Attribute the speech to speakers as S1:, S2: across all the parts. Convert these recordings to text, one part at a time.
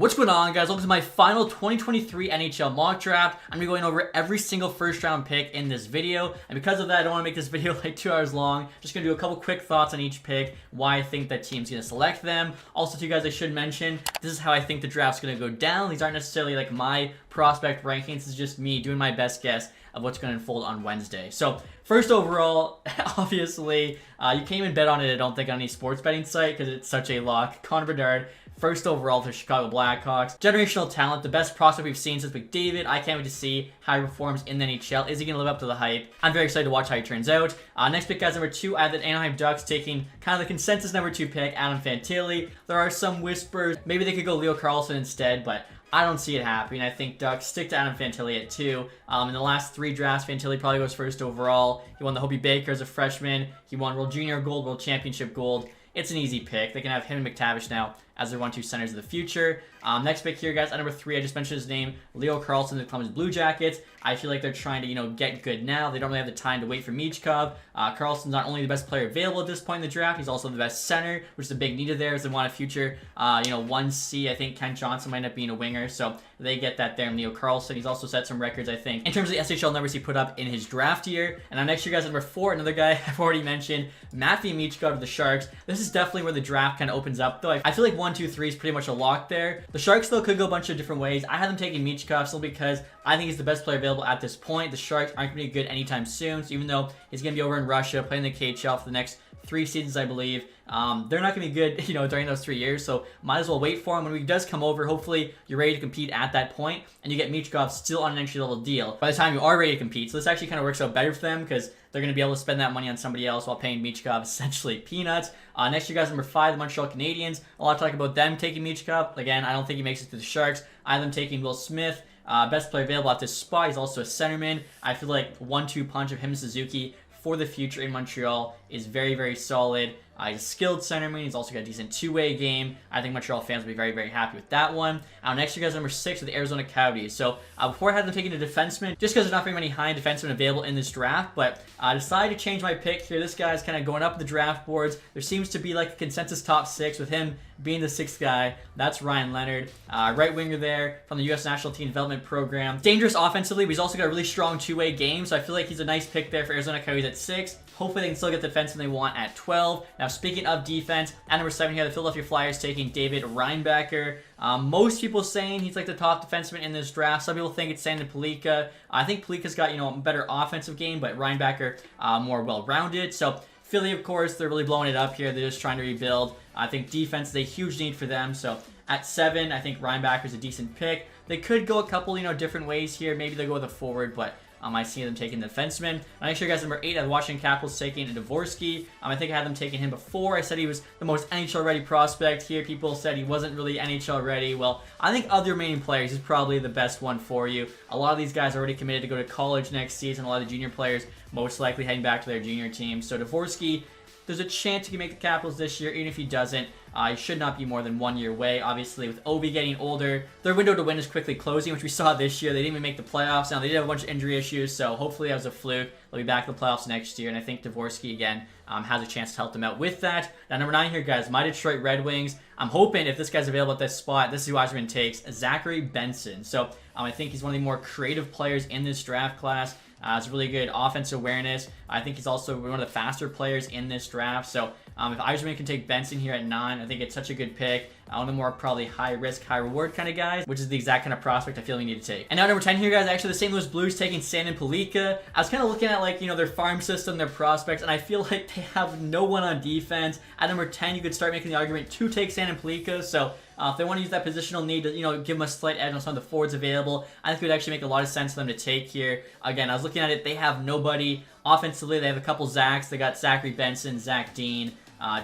S1: What's going on, guys? Welcome to my final 2023 NHL mock draft. I'm going to be going over every single first round pick in this video, and because of that, I don't want to make this video like 2 hours long. Just going to do a couple quick thoughts on each pick, why I think that team's going to select them. Also, to you guys, I should mention, this is how I think the draft's going to go down. These aren't necessarily like my prospect rankings. This is just me doing my best guess of what's going to unfold on Wednesday. So, first overall, obviously, you can't even bet on it, I don't think, on any sports betting site because it's such a lock. Connor Bedard, first overall to the Chicago Blackhawks. Generational talent, the best prospect we've seen since McDavid. I can't wait to see how he performs in the NHL. Is he going to live up to the hype? I'm very excited to watch how he turns out. Next pick, guys, number 2, I have the Anaheim Ducks taking kind of the consensus number 2 pick, Adam Fantilli. There are some whispers. Maybe they could go Leo Carlsson instead, but I don't see it happening. I think Ducks stick to Adam Fantilli at 2. In the last 3 drafts, Fantilli probably goes first overall. He won the Hobey Baker as a freshman. He won World Junior Gold, World Championship Gold. It's an easy pick. They can have him and McTavish now as their 1-2 centers of the future. Next pick here, guys, at number 3, I just mentioned his name, Leo Carlsson, the Columbus Blue Jackets. I feel like they're trying to, get good now. They don't really have the time to wait for Michkov. Carlson's not only the best player available at this point in the draft, he's also the best center, which is a big need of theirs. They want a future, 1C. I think Kent Johnson might end up being a winger, so they get that there in Leo Carlsson. He's also set some records, I think, in terms of the SHL numbers he put up in his draft year. And next year, guys, at number 4, another guy I've already mentioned, Matthew Michkov of the Sharks. This is definitely where the draft kind of opens up, though. I feel like 1, 2, 3 is pretty much a lock there. The Sharks, though, could go a bunch of different ways. I have them taking Michkov simply because I think he's the best player available at this point. The Sharks aren't going to be good anytime soon, so even though he's going to be over in Russia playing the KHL for the next 3 seasons, I believe, they're not going to be good, during those 3 years, so might as well wait for him. When he does come over, hopefully you're ready to compete at that point, and you get Michkov still on an entry-level deal by the time you are ready to compete. So this actually kind of works out better for them because they're going to be able to spend that money on somebody else while paying Michkov essentially peanuts. Next year, guys, number 5, the Montreal Canadiens. A lot of talk about them taking Michkov. Again, I don't think he makes it to the Sharks. I have them taking Will Smith. Best player available at this spot. He's also a centerman. I feel like 1-2 punch of him and Suzuki for the future in Montreal is very, very solid. He's a skilled centerman. He's also got a decent two-way game. I think Montreal fans will be very, very happy with that one. Next year, guys, number 6 with the Arizona Coyotes. So before I had them taking a defenseman, just because there's not very many high defensemen available in this draft, but I decided to change my pick here. This guy's kind of going up the draft boards. There seems to be like a consensus top 6 with him being the 6th guy. That's Ryan Leonard, right winger there from the U.S. National Team Development Program. Dangerous offensively, but he's also got a really strong two-way game, so I feel like he's a nice pick there for Arizona Coyotes at 6. Hopefully they can still get the defenseman they want at 12. Now, speaking of defense, at number 7 here, the Philadelphia Flyers taking David Reinbacher. Most people saying he's like the top defenseman in this draft. Some people think it's Sandin Pellikka. I think Pellikka's got, a better offensive game, but Reinbacher more well-rounded. So Philly, of course, they're really blowing it up here. They're just trying to rebuild. I think defense is a huge need for them. So at 7, I think Reinbacher's a decent pick. They could go a couple, different ways here. Maybe they'll go with a forward, but I see them taking the defenseman. I make sure, guys, number 8, I have the Washington Capitals taking Dvorsky. I think I had them taking him before. I said he was the most NHL-ready prospect. Here, people said he wasn't really NHL-ready. Well, I think of the remaining players, he's probably the best one for you. A lot of these guys are already committed to go to college next season. A lot of the junior players most likely heading back to their junior team. So Dvorsky, there's a chance he can make the Capitals this year. Even if he doesn't, he should not be more than 1 year away. Obviously, with Ovi getting older, their window to win is quickly closing, which we saw this year. They didn't even make the playoffs. Now, they did have a bunch of injury issues, so hopefully that was a fluke. They'll be back in the playoffs next year, and I think Dvorsky, again, has a chance to help them out with that. Now, number 9 here, guys, my Detroit Red Wings. I'm hoping if this guy's available at this spot, this is who Washington takes, Zachary Benson. So I think he's one of the more creative players in this draft class. Has really good offensive awareness. I think he's also one of the faster players in this draft. So if Yzerman can take Benson here at 9, I think it's such a good pick. One of the more probably high risk, high reward kind of guys, which is the exact kind of prospect I feel we need to take. And now number 10 here, guys, actually the St. Louis Blues taking Sandin Pellikka. I was kind of looking at their farm system, their prospects, and I feel like they have no one on defense. At number 10, you could start making the argument to take Sandin Pellikka. So if they want to use that positional need to, give them a slight edge on some of the forwards available, I think it would actually make a lot of sense for them to take here. Again, I was looking at it. They have nobody. Offensively, they have a couple Zachs. They got Zachary Benson, Zach Dean.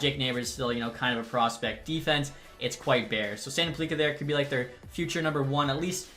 S1: Jake Neighbors is still, kind of a prospect. Defense, it's quite bare. So Sandin Pellikka there could be like their future number 1, at least,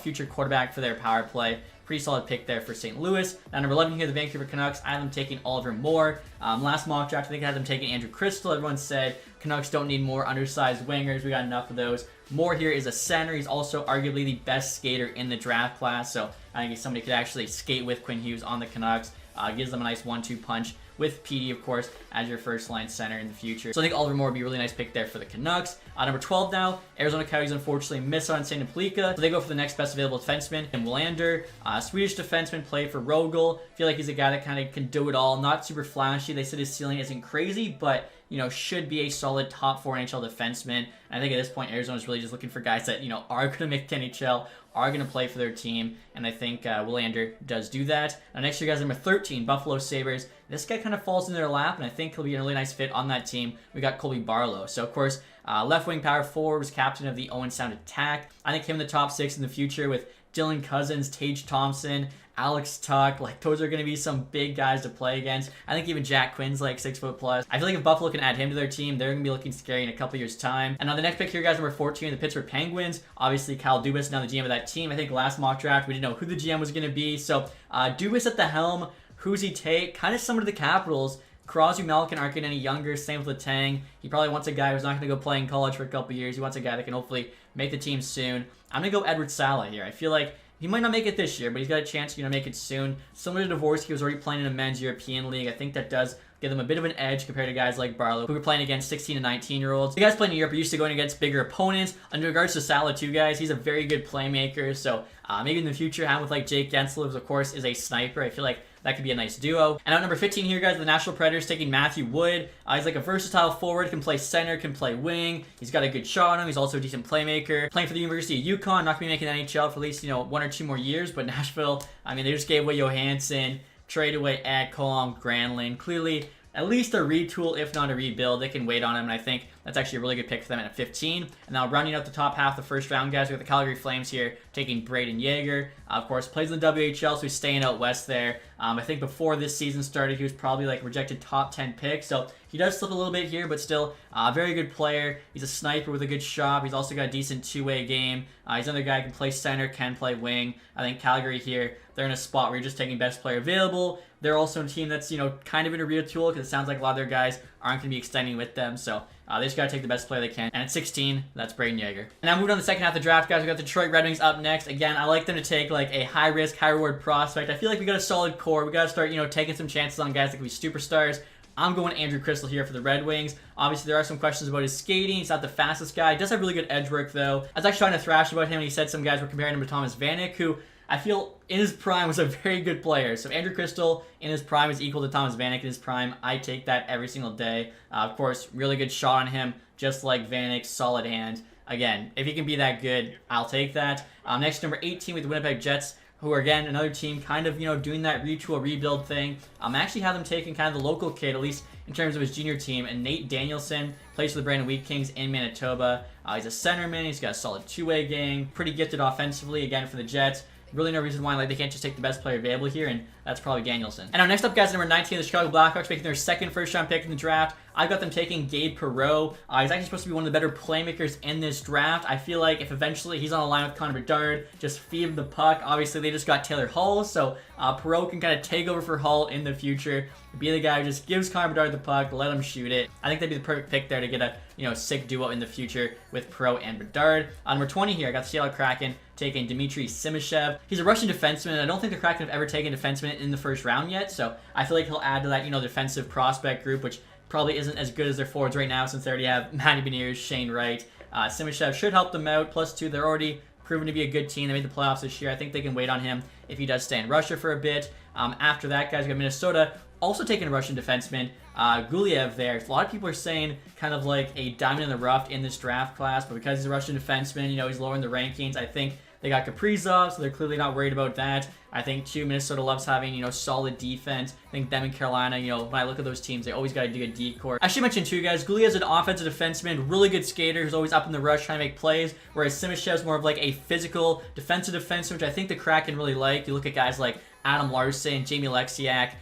S1: future quarterback for their power play. Pretty solid pick there for St. Louis. Now, number 11 here, the Vancouver Canucks. I have them taking Oliver Moore. Last mock draft, I think I had them taking Andrew Crystal. Everyone said Canucks don't need more undersized wingers. We got enough of those. Moore here is a center. He's also arguably the best skater in the draft class. So I think he's somebody who could actually skate with Quinn Hughes on the Canucks. Gives them a nice 1-2 punch with PD, of course, as your first line center in the future. So I think Oliver Moore would be a really nice pick there for the Canucks. Number 12 now, Arizona Coyotes unfortunately miss on St. Plika, so they go for the next best available defenseman, Tim Willander, Swedish defenseman, played for Rogel. Feel like he's a guy that kind of can do it all. Not super flashy. They said his ceiling isn't crazy, but should be a solid top 4 NHL defenseman. And I think at this point, Arizona's really just looking for guys that, are going to make the NHL, are going to play for their team. And I think Willander does do that. Now, next year, guys, number 13, Buffalo Sabres. This guy kind of falls in their lap, and I think he'll be a really nice fit on that team. We got Colby Barlow. So, of course, left wing power forward, was captain of the Owen Sound attack. I think him in the top 6 in the future with Dylan Cousins, Tage Thompson, Alex Tuck, those are going to be some big guys to play against. I think even Jack Quinn's 6 foot plus. I feel like if Buffalo can add him to their team, they're going to be looking scary in a couple years' time. And on the next pick here, guys, number 14, the Pittsburgh Penguins. Obviously, Kyle Dubas now the GM of that team. I think last mock draft, we didn't know who the GM was going to be. So Dubas at the helm, who's he take? Kind of similar to the Capitals. Crosby, Malkin aren't getting any younger. Same with Letang. He probably wants a guy who's not going to go play in college for a couple years. He wants a guy that can hopefully make the team soon. I'm going to go Edward Sala here. I feel like he might not make it this year, but he's got a chance to make it soon. Similar to Dvorsky, who was already playing in a men's European league. I think that does give them a bit of an edge compared to guys like Barlow, who were playing against 16 and 19-year-olds. The guys playing in Europe are used to going against bigger opponents. In regards to Sala, too, guys, he's a very good playmaker. So maybe in the future, have with Jake Gensel, who of course is a sniper. I feel like that could be a nice duo. And at number 15 here, guys, the Nashville Predators taking Matthew Wood. He's a versatile forward, can play center, can play wing. He's got a good shot on him. He's also a decent playmaker. Playing for the University of UConn, not going to be making the NHL for at least, 1 or 2 more years. But Nashville, they just gave away Johansson, traded away Ekholm, Granlund. Clearly, at least a retool, if not a rebuild. They can wait on him, and I think that's actually a really good pick for them at 15. And now rounding out the top half of the first round, guys, we got the Calgary Flames here taking Braden Yeager. Of course, plays in the WHL, so he's staying out west there. I think before this season started, he was probably a rejected top 10 pick, so he does slip a little bit here, but still a very good player. He's a sniper with a good shot. He's also got a decent two-way game. He's another guy who can play center, can play wing. I think Calgary here, they're in a spot where you're just taking best player available. They're also a team that's, kind of in a retool because it sounds like a lot of their guys aren't going to be extending with them. So they just got to take the best player they can. And at 16, that's Braden Yeager. And now moving on to the second half of the draft, guys, we got the Detroit Red Wings up next. Again, I like them to take a high-risk, high-reward prospect. I feel like we got a solid core. We got to start, taking some chances on guys that can be superstars. I'm going Andrew Crystal here for the Red Wings. Obviously, there are some questions about his skating. He's not the fastest guy. He does have really good edge work, though. I was actually trying to thrash about him, and he said some guys were comparing him to Thomas Vanek, who I feel in his prime was a very good player. So Andrew Crystal in his prime is equal to Thomas Vanek in his prime. I take that every single day. Of course, really good shot on him, just like Vanek, solid hand. Again, if he can be that good, I'll take that. Next, number 18 with the Winnipeg Jets, who are, again, another team kind of, doing that retool, rebuild thing. I actually have them taking kind of the local kid, at least in terms of his junior team, and Nate Danielson plays for the Brandon Wheat Kings in Manitoba. He's a centerman. He's got a solid two-way game, pretty gifted offensively, again, for the Jets. Really no reason why they can't just take the best player available here, and that's probably Danielson. And our next up, guys, number 19, the Chicago Blackhawks making their second first-round pick in the draft. I've got them taking Gabe Perreault. He's actually supposed to be one of the better playmakers in this draft. I feel like if eventually he's on a line with Connor Bedard, just feed him the puck. Obviously, they just got Taylor Hall, so Perreault can kind of take over for Hall in the future. Be the guy who just gives Connor Bedard the puck, let him shoot it. I think that'd be the perfect pick there to get a sick duo in the future with Perreault and Bedard. Number 20 here, I got the Seattle Kraken taking Dmitry Simashev. He's a Russian defenseman, and I don't think the Kraken have ever taken a defenseman in the first round yet, so I feel like he'll add to that, defensive prospect group, which probably isn't as good as their forwards right now since they already have Matty Beniers, Shane Wright. Simashev should help them out. Plus, two, they're already proven to be a good team. They made the playoffs this year. I think they can wait on him if he does stay in Russia for a bit. After that, guys, we got Minnesota also taking a Russian defenseman, Gulyev there. A lot of people are saying kind of like a diamond in the rough in this draft class, but because he's a Russian defenseman, he's lower in the rankings. I think they got Kaprizov, so they're clearly not worried about that. I think, too, Minnesota loves having, solid defense. I think them and Carolina, when I look at those teams, they always got to dig a decor. I should mention, too, guys, Gulia's an offensive defenseman, really good skater who's always up in the rush trying to make plays, whereas Simashev's more of a physical defensive defenseman, which I think the Kraken really like. You look at guys like Adam Larson, Jamie Alexiak,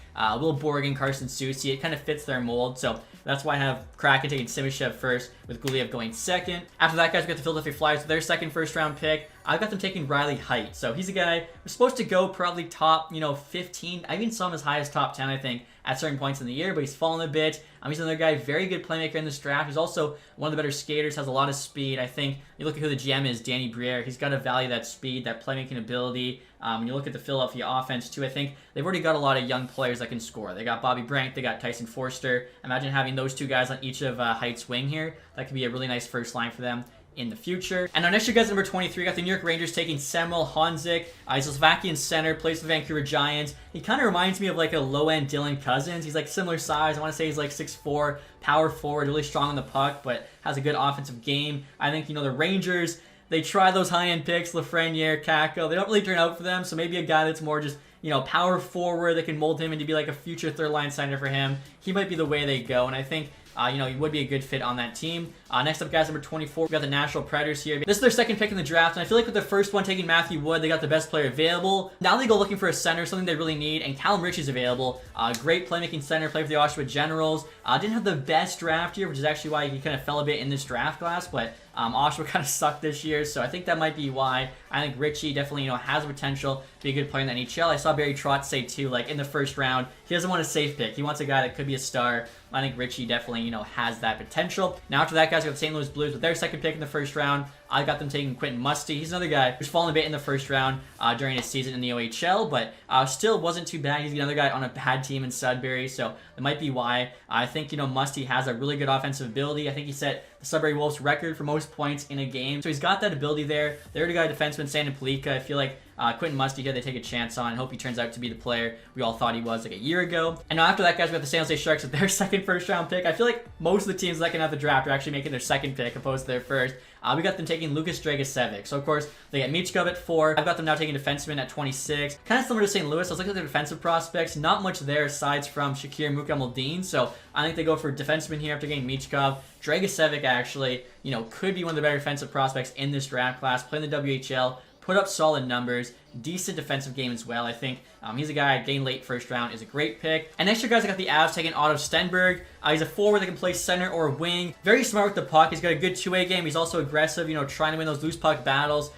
S1: Will Borgen, Carson Soucy. It kind of fits their mold, so that's why I have Kraken taking Simashev first, with Guliev going second. After that, guys, we got the Philadelphia Flyers with their second first-round pick. I've got them taking Riley Heidt. So he's a guy who's supposed to go probably top, 15. I even saw him as high as top 10, I think, at certain points in the year, but he's fallen a bit. He's another guy, very good playmaker in this draft. He's also one of the better skaters, has a lot of speed. I think you look at who the GM is, Danny Briere. He's got to value that speed, that playmaking ability. When you look at the Philadelphia offense, too, I think they've already got a lot of young players that can score. They got Bobby Brank, they got Tyson Forster. Imagine having those two guys on each of Height's wing here. That could be a really nice first line for them in the future. And our next year, guys, number 23, got the New York Rangers taking Samuel Honzik. He's a Slovakian center, plays for the Vancouver Giants. He kind of reminds me of like a low-end Dylan Cousins. He's like similar size. I want to say he's like 6'4", power forward, really strong on the puck, but has a good offensive game. I think, the Rangers, they try those high-end picks, Lafreniere, Kakko. They don't really turn out for them, so maybe a guy that's more just, power forward that can mold him into be like a future third-line center for him. He might be the way they go, and I think he would be a good fit on that team. Next up, guys, number 24, we got the Nashville Predators here. This is their second pick in the draft, and I feel like with the first one taking Matthew Wood, they got the best player available. Now they go looking for a center, something they really need, and Callum Ritchie's available. Great playmaking center, played for the Oshawa Generals. Didn't have the best draft year, which is actually why he kind of fell a bit in this draft class, but Oshawa kind of sucked this year, so I think that might be why. I think Ritchie definitely, has potential to be a good player in the NHL. I saw Barry Trotz say, too, like in the first round, he doesn't want a safe pick. He wants a guy that could be a star. I think Ritchie definitely, has that potential. Now after that, guys, we got the St. Louis Blues with their second pick in the first round. I got them taking Quentin Musty. He's another guy who's fallen a bit in the first round during his season in the OHL, but still wasn't too bad. He's another guy on a bad team in Sudbury, so that might be why. I think, Musty has a really good offensive ability. I think he set the Sudbury Wolves record for most points in a game, so he's got that ability there. They already got a defenseman, Sandin Pellikka. I feel like Quentin Musty here, they take a chance on and hope he turns out to be the player we all thought he was like a year ago. And now after that, guys, we got the San Jose Sharks with their second first-round pick. I feel like most of the teams that can have the draft are actually making their second pick opposed to their first. We got them taking Lukas Dragicevic. So, of course, they get Michkov at 4. I've got them now taking defenseman at 26. Kind of similar to St. Louis. I was looking at their defensive prospects. Not much there aside from Shakir Mukhamadullin. So, I think they go for defenseman here after getting Michkov. Dragicevic, actually, could be one of the better defensive prospects in this draft class. Playing the WHL. Put up solid numbers, decent defensive game as well. I think he's a guy getting late first round is a great pick. And next year, guys, I got the Avs taking Otto Stenberg. He's a forward that can play center or wing. Very smart with the puck. He's got a good two-way game. He's also aggressive, trying to win those loose puck battles,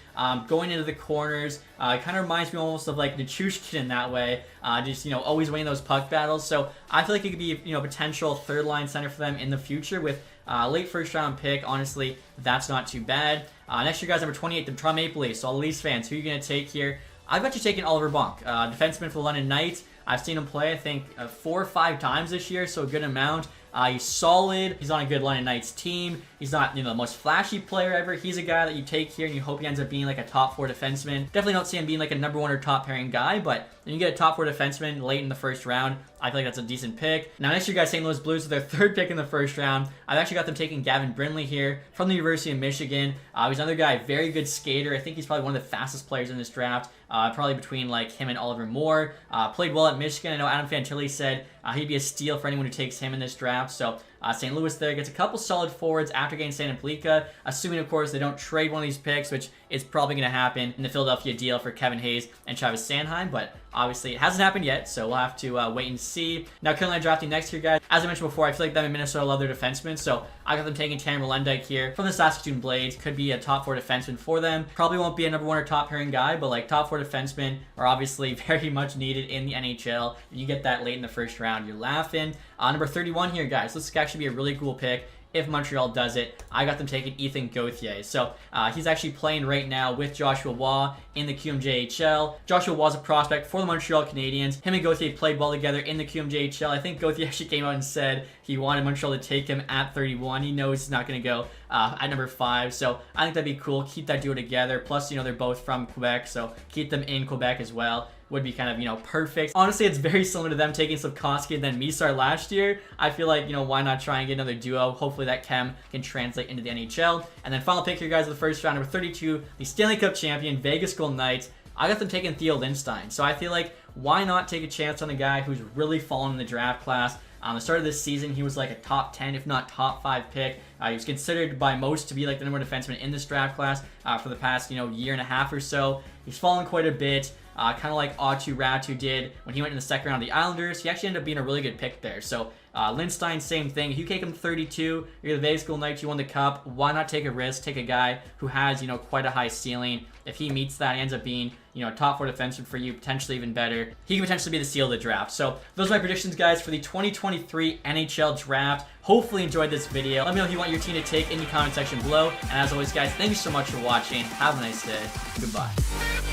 S1: going into the corners. Kind of reminds me almost of like Nichushkin in that way. Just, always winning those puck battles. So I feel like he could be, potential third-line center for them in the future with late first-round pick. Honestly, that's not too bad. Next year, guys, number 28, the Toronto Maple Leafs. So all the Leafs fans, who are you going to take here? I've got you taking Oliver Bonk, defenseman for the London Knights. I've seen him play, I think, 4 or 5 times this year, so a good amount. He's solid. He's on a good London Knights team. He's not, the most flashy player ever. He's a guy that you take here and you hope he ends up being like a top 4 defenseman. Definitely don't see him being like a number 1 or top pairing guy, but when you get a top 4 defenseman late in the first round, I feel like that's a decent pick. Now, next year, guys, St. Louis Blues with their third pick in the first round. I've actually got them taking Gavin Brindley here from the University of Michigan. He's another guy, very good skater. I think he's probably one of the fastest players in this draft. Probably between like him and Oliver Moore. Played well at Michigan. I know Adam Fantilli said he'd be a steal for anyone who takes him in this draft. So St. Louis there gets a couple solid forwards after getting Sandin Pellikka, assuming, of course, they don't trade one of these picks, which is probably going to happen in the Philadelphia deal for Kevin Hayes and Travis Sanheim, but obviously it hasn't happened yet, so we'll have to wait and see. Now, currently drafting next year, guys. As I mentioned before, I feel like them in Minnesota love their defensemen, so I got them taking Tanner Molendyk here from the Saskatoon Blades. Could be a top 4 defenseman for them. Probably won't be a number 1 or top pairing guy, but like top 4 defensemen are obviously very much needed in the NHL. If you get that late in the first round, you're laughing. Number 31 here, guys. This could actually be a really cool pick. If Montreal does it, I got them taking Ethan Gauthier. So he's actually playing right now with Joshua Waugh in the QMJHL. Joshua Waugh's a prospect for the Montreal Canadiens. Him and Gauthier played well together in the QMJHL. I think Gauthier actually came out and said he wanted Montreal to take him at 31. He knows he's not going to go at number 5. So I think that'd be cool. Keep that duo together. Plus, they're both from Quebec, so keep them in Quebec as well. Would be kind of, perfect. Honestly, it's very similar to them taking Slafkovsky and then Misar last year. I feel like, why not try and get another duo? Hopefully that chem can translate into the NHL. And then final pick here, guys, of the first round, number 32, the Stanley Cup champion, Vegas Golden Knights. I got them taking Theo Lindstein. So I feel like, why not take a chance on a guy who's really fallen in the draft class? The start of this season, he was like a top 10, if not top 5 pick. He was considered by most to be like the number 1 defenseman in this draft class for the past, year and a half or so. He's fallen quite a bit. kind of like Aatu Ratu did when he went in the second round of the Islanders. He actually ended up being a really good pick there. So Lindstein, same thing. If you take him 32, you're the Vegas Golden Knights, you won the Cup. Why not take a risk? Take a guy who has, you know, quite a high ceiling. If he meets that, he ends up being, you know, a top 4 defenseman for you, potentially even better. He could potentially be the steal of the draft. So those are my predictions, guys, for the 2023 NHL draft. Hopefully enjoyed this video. Let me know who you want your team to take in the comment section below. And as always, guys, thank you so much for watching. Have a nice day. Goodbye.